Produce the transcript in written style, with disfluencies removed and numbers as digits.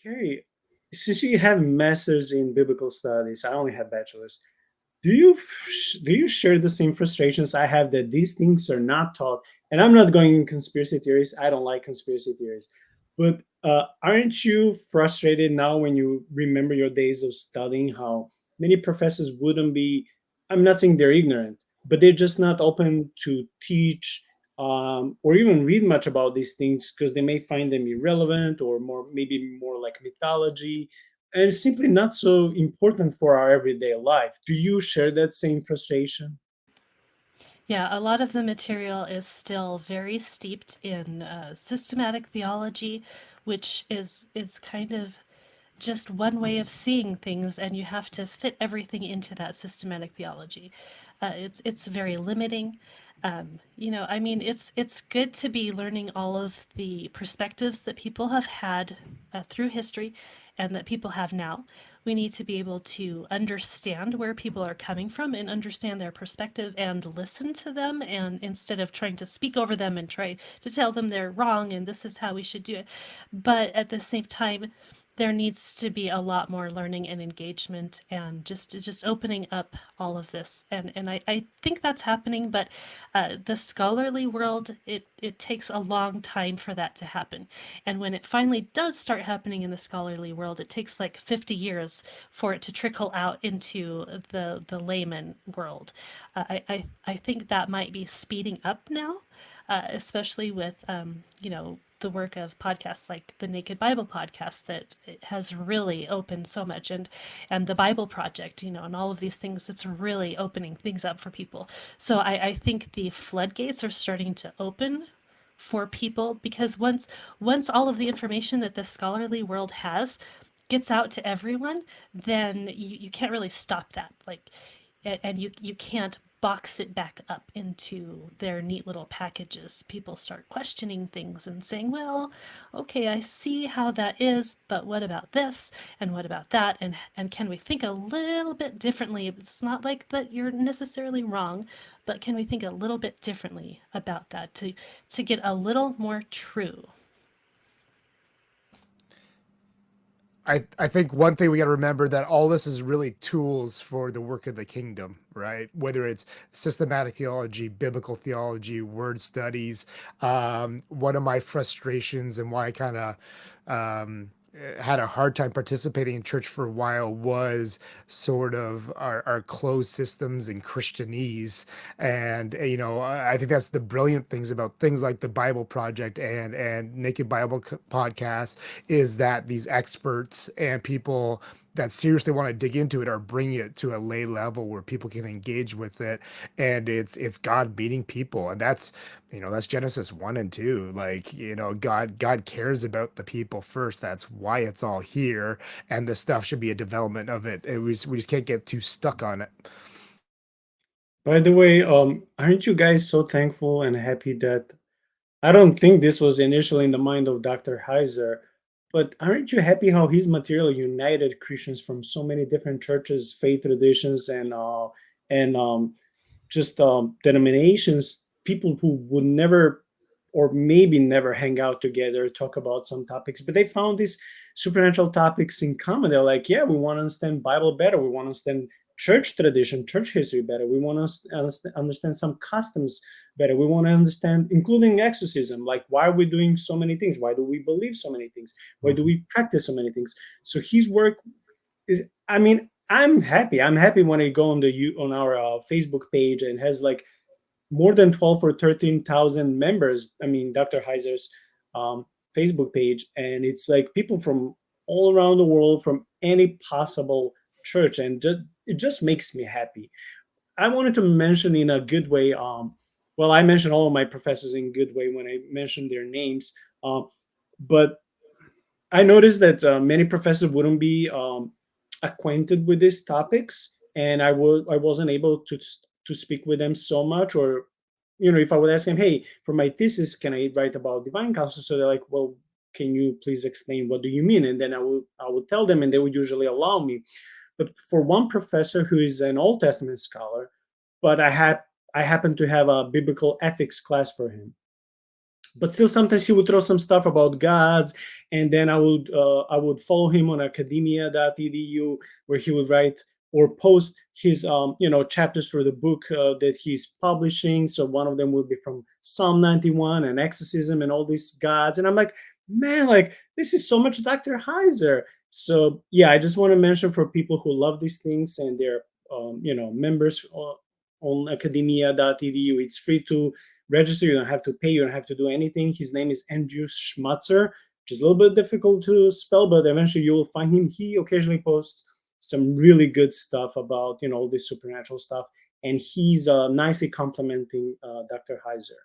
Gary, since you have masters in biblical studies, I only have bachelors. Do you share the same frustrations I have that these things are not taught? And I'm not going in conspiracy theories. I don't like conspiracy theories, but aren't you frustrated now when you remember your days of studying how many professors wouldn't be? I'm not saying they're ignorant, but they're just not open to teach or even read much about these things because they may find them irrelevant or more maybe more like mythology and simply not so important for our everyday life. Do you share that same frustration? Yeah, a lot of the material is still very steeped in systematic theology, which is kind of just one way of seeing things, and you have to fit everything into that systematic theology. It's very limiting. I mean, it's good to be learning all of the perspectives that people have had through history, and that people have now. We need to be able to understand where people are coming from and understand their perspective and listen to them, and instead of trying to speak over them and try to tell them they're wrong and this is how we should do it. But at the same time, there needs to be a lot more learning and engagement and just opening up all of this, and I think that's happening, but the scholarly world, it takes a long time for that to happen, and when it finally does start happening in the scholarly world, it takes like 50 years for it to trickle out into the layman world. I think that might be speeding up now, especially with the work of podcasts like the Naked Bible podcast that it has really opened so much, and the Bible Project, and all of these things. It's really opening things up for people. So I think the floodgates are starting to open for people, because once all of the information that the scholarly world has gets out to everyone, then you can't really stop that. Like, and you can't box it back up into their neat little packages. People start questioning things and saying, well, okay, I see how that is, but what about this? And what about that? And can we think a little bit differently? It's not like that you're necessarily wrong, but can we think a little bit differently about that to get a little more true? I think one thing we got to remember that all this is really tools for the work of the kingdom, right? Whether it's systematic theology, biblical theology, word studies. One of my frustrations and why I kind of had a hard time participating in church for a while was sort of our closed systems and Christianese. And, I think that's the brilliant things about things like the Bible Project and Naked Bible podcast is that these experts and people that seriously want to dig into it are bringing it to a lay level where people can engage with it, and it's God meeting people, and that's Genesis 1 and 2. Like, God cares about the people first. That's why it's all here, and the stuff should be a development of it. We just can't get too stuck on it. By the way, aren't you guys so thankful and happy that I don't think this was initially in the mind of Dr. Heiser, but aren't you happy how his material united Christians from so many different churches, faith traditions, and just denominations, people who would never or maybe never hang out together, talk about some topics, but they found these supernatural topics in common. They're like, yeah, we want to understand Bible better. We want to understand church tradition, church history better. We want to understand some customs better. We want to understand, including exorcism, like why are we doing so many things? Why do we believe so many things? Why do we practice so many things? So his work is, I mean, I'm happy. I'm happy when I go on on our Facebook page and has like more than 12 or 13,000 members. I mean, Dr. Heiser's um, Facebook page, and it's like people from all around the world, from any possible church, and it just makes me happy. I wanted to mention in a good way. Well, I mentioned all of my professors in good way when I mentioned their names, but I noticed that many professors wouldn't be acquainted with these topics, and I wasn't able to speak with them so much. Or, if I would ask them, hey, for my thesis, can I write about divine counsel? So they're like, well, can you please explain what do you mean? And then I would tell them, and they would usually allow me. But for one professor who is an Old Testament scholar, but I happened to have a biblical ethics class for him, but still sometimes he would throw some stuff about gods, and then I would follow him on academia.edu, where he would write or post his chapters for the book that he's publishing. So one of them will be from Psalm 91 and exorcism and all these gods, and I'm like, man, like this is so much Dr. Heiser. So yeah, I just want to mention for people who love these things and they're members on academia.edu, it's free to register. You don't have to pay. You don't have to do anything. His name is Andrew Schmutzer, which is a little bit difficult to spell, but eventually you will find him. He occasionally posts some really good stuff about all this supernatural stuff, and he's nicely complimenting Dr. Heiser.